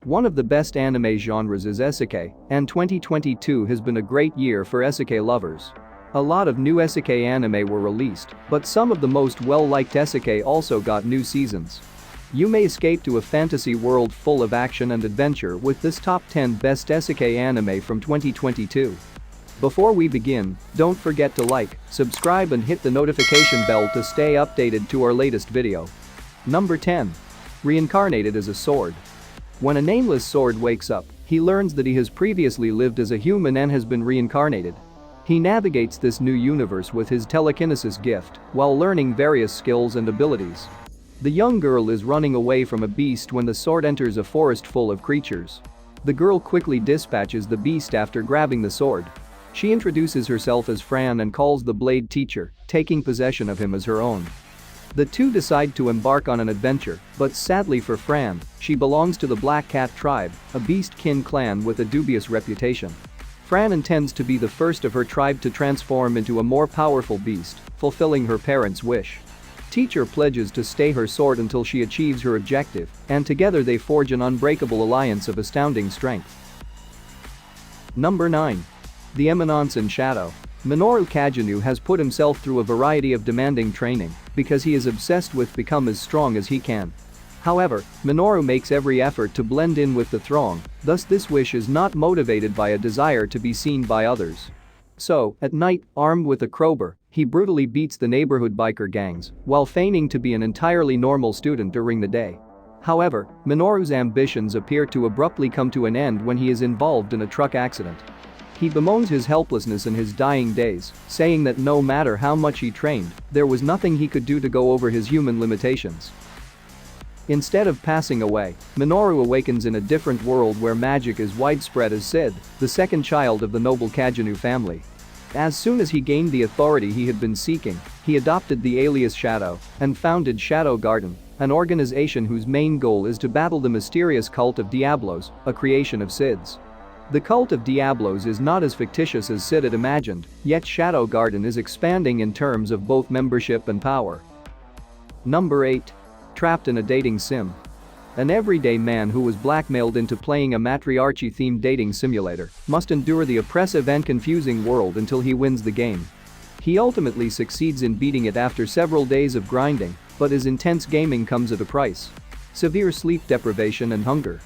One of the best anime genres is Isekai, and 2022 has been a great year for Isekai lovers. A lot of new Isekai anime were released, but some of the most well-liked Isekai also got new seasons. You may escape to a fantasy world full of action and adventure with this top 10 best Isekai anime from 2022. Before we begin, don't forget to like, subscribe and hit the notification bell to stay updated to our latest video. Number 10. Reincarnated as a sword. When a nameless sword wakes up, he learns that he has previously lived as a human and has been reincarnated. He navigates this new universe with his telekinesis gift while learning various skills and abilities. The young girl is running away from a beast when the sword enters a forest full of creatures. The girl quickly dispatches the beast after grabbing the sword. She introduces herself as Fran and calls the blade teacher, taking possession of him as her own. The two decide to embark on an adventure, but sadly for Fran, she belongs to the Black Cat tribe, a beast-kin clan with a dubious reputation. Fran intends to be the first of her tribe to transform into a more powerful beast, fulfilling her parents' wish. Teacher pledges to stay her sword until she achieves her objective, and together they forge an unbreakable alliance of astounding strength. Number 9. The Eminence in Shadow. Minoru Kagenu has put himself through a variety of demanding training because he is obsessed with become as strong as he can. However, Minoru makes every effort to blend in with the throng, thus this wish is not motivated by a desire to be seen by others. So, at night, armed with a crowbar, he brutally beats the neighborhood biker gangs while feigning to be an entirely normal student during the day. However, Minoru's ambitions appear to abruptly come to an end when he is involved in a truck accident. He bemoans his helplessness in his dying days, saying that no matter how much he trained, there was nothing he could do to go over his human limitations. Instead of passing away, Minoru awakens in a different world where magic is widespread as Sid, the second child of the noble Kagenu family. As soon as he gained the authority he had been seeking, he adopted the alias Shadow and founded Shadow Garden, an organization whose main goal is to battle the mysterious cult of Diablos, a creation of Sid's. The cult of Diablos is not as fictitious as Sid had imagined, yet Shadow Garden is expanding in terms of both membership and power. Number 8. Trapped in a dating sim. An everyday man who was blackmailed into playing a matriarchy-themed dating simulator must endure the oppressive and confusing world until he wins the game. He ultimately succeeds in beating it after several days of grinding, but his intense gaming comes at a price: severe sleep deprivation and hunger.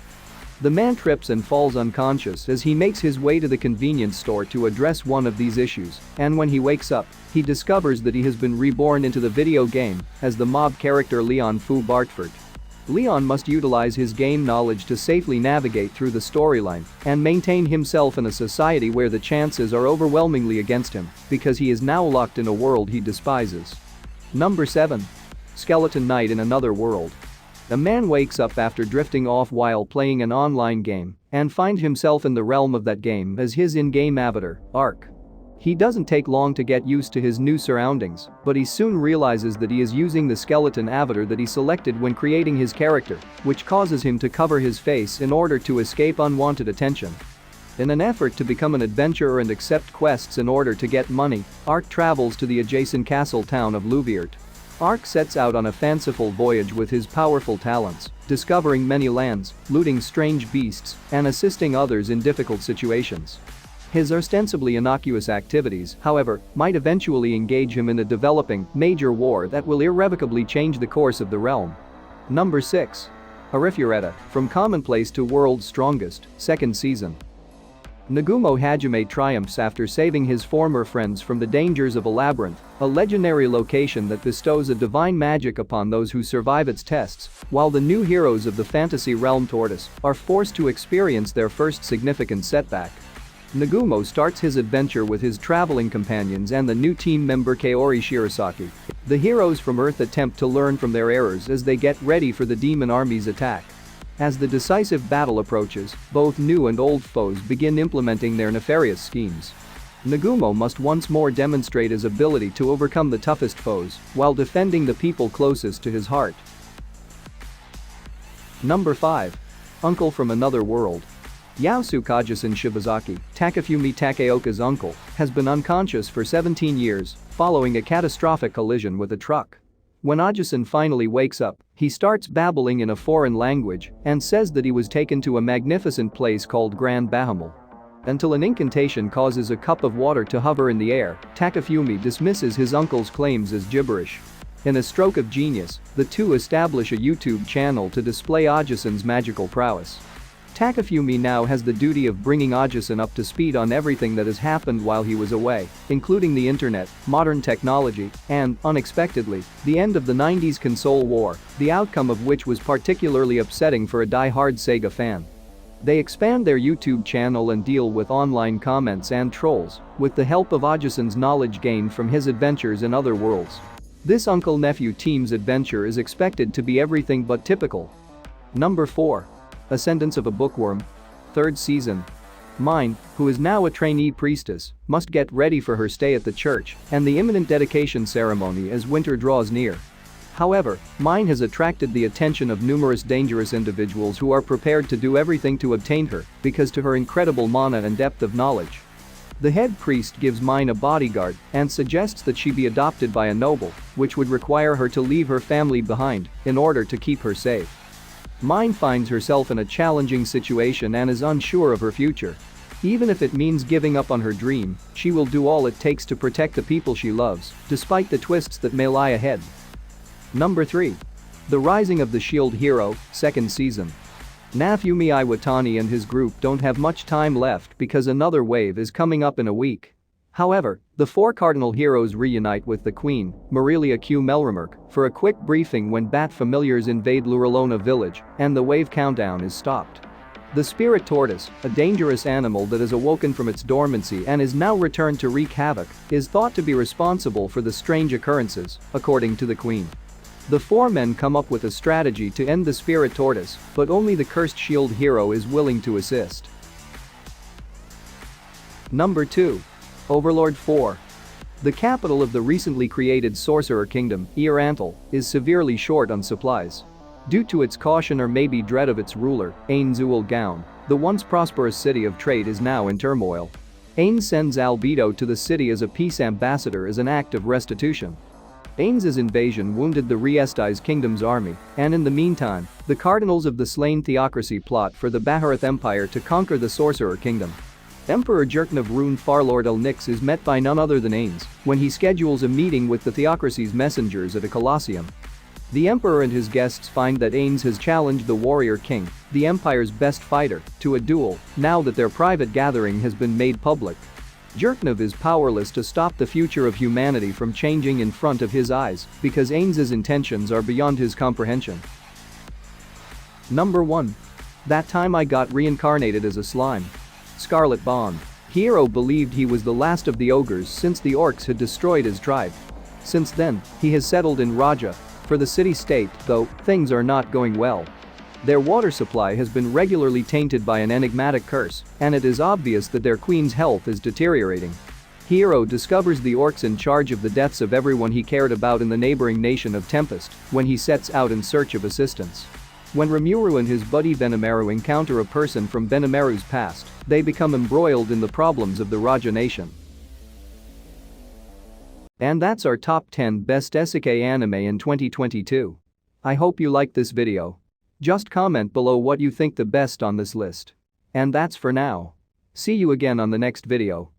The man trips and falls unconscious as he makes his way to the convenience store to address one of these issues, and when he wakes up, he discovers that he has been reborn into the video game as the mob character Leon Fu Bartford. Leon must utilize his game knowledge to safely navigate through the storyline and maintain himself in a society where the chances are overwhelmingly against him because he is now locked in a world he despises. Number 7. Skeleton Knight in Another World. A man wakes up after drifting off while playing an online game and finds himself in the realm of that game as his in-game avatar, Ark. He doesn't take long to get used to his new surroundings, but he soon realizes that he is using the skeleton avatar that he selected when creating his character, which causes him to cover his face in order to escape unwanted attention. In an effort to become an adventurer and accept quests in order to get money, Ark travels to the adjacent castle town of Louviert. Ark sets out on a fanciful voyage with his powerful talents, discovering many lands, looting strange beasts, and assisting others in difficult situations. His ostensibly innocuous activities, however, might eventually engage him in a developing, major war that will irrevocably change the course of the realm. Number 6. Arifureta, From Commonplace to World's Strongest, 2nd Season. Nagumo Hajime triumphs after saving his former friends from the dangers of a labyrinth, a legendary location that bestows a divine magic upon those who survive its tests, while the new heroes of the fantasy realm Tortoise are forced to experience their first significant setback. Nagumo starts his adventure with his traveling companions and the new team member Kaori Shirasaki. The heroes from Earth attempt to learn from their errors as they get ready for the demon army's attack. As the decisive battle approaches, both new and old foes begin implementing their nefarious schemes. Nagumo must once more demonstrate his ability to overcome the toughest foes while defending the people closest to his heart. Number 5. Uncle from Another World. Yasukaja Shibazaki, Takafumi Takeoka's uncle, has been unconscious for 17 years following a catastrophic collision with a truck. When Ajusan finally wakes up, he starts babbling in a foreign language and says that he was taken to a magnificent place called Grand Bahamel. Until an incantation causes a cup of water to hover in the air, Takafumi dismisses his uncle's claims as gibberish. In a stroke of genius, the two establish a YouTube channel to display Ajusan's magical prowess. Takafumi now has the duty of bringing Ajusan up to speed on everything that has happened while he was away, including the internet, modern technology, and, unexpectedly, the end of the 90s console war, the outcome of which was particularly upsetting for a die-hard Sega fan. They expand their YouTube channel and deal with online comments and trolls, with the help of Ajusan's knowledge gained from his adventures in other worlds. This uncle-nephew team's adventure is expected to be everything but typical. Number 4. Ascendance of a Bookworm. 3rd season. Mine, who is now a trainee priestess, must get ready for her stay at the church and the imminent dedication ceremony as winter draws near. However, Mine has attracted the attention of numerous dangerous individuals who are prepared to do everything to obtain her because to her incredible mana and depth of knowledge. The head priest gives Mine a bodyguard and suggests that she be adopted by a noble, which would require her to leave her family behind in order to keep her safe. Mine finds herself in a challenging situation and is unsure of her future. Even if it means giving up on her dream, she will do all it takes to protect the people she loves, despite the twists that may lie ahead. Number 3. The Rising of the Shield Hero, 2nd season. Naofumi Iwatani and his group don't have much time left because another wave is coming up in a week. However, the 4 cardinal heroes reunite with the Queen, Marilia Q. Melrimerk, for a quick briefing when bat familiars invade Luralona village and the wave countdown is stopped. The spirit tortoise, a dangerous animal that has awoken from its dormancy and is now returned to wreak havoc, is thought to be responsible for the strange occurrences, according to the Queen. The 4 men come up with a strategy to end the spirit tortoise, but only the cursed shield hero is willing to assist. Number 2. Overlord IV. The capital of the recently created sorcerer kingdom, Erantal, is severely short on supplies. Due to its caution or maybe dread of its ruler, Ain Zuul Gaon, the once prosperous city of trade is now in turmoil. Ain sends Albedo to the city as a peace ambassador as an act of restitution. Ain's invasion wounded the Riesti's kingdom's army, and in the meantime, the cardinals of the slain theocracy plot for the Baharath Empire to conquer the sorcerer kingdom. Emperor Jerkn of Rune Farlord El-Nix is met by none other than Ains when he schedules a meeting with the theocracy's messengers at a colosseum. The emperor and his guests find that Ains has challenged the warrior king, the empire's best fighter, to a duel now that their private gathering has been made public. Jerknov is powerless to stop the future of humanity from changing in front of his eyes because Ains's intentions are beyond his comprehension. Number 1. That time I got reincarnated as a slime. Scarlet Bond. Hero believed he was the last of the ogres since the orcs had destroyed his tribe. Since then, he has settled in Raja. For the city-state, though, things are not going well. Their water supply has been regularly tainted by an enigmatic curse, and it is obvious that their queen's health is deteriorating. Hero discovers the orcs in charge of the deaths of everyone he cared about in the neighboring nation of Tempest when he sets out in search of assistance. When Rimuru and his buddy Benimaru encounter a person from Benimaru's past, they become embroiled in the problems of the Raja nation. And that's our top 10 best isekai anime in 2022. I hope you liked this video. Just comment below what you think the best on this list. And that's for now. See you again on the next video.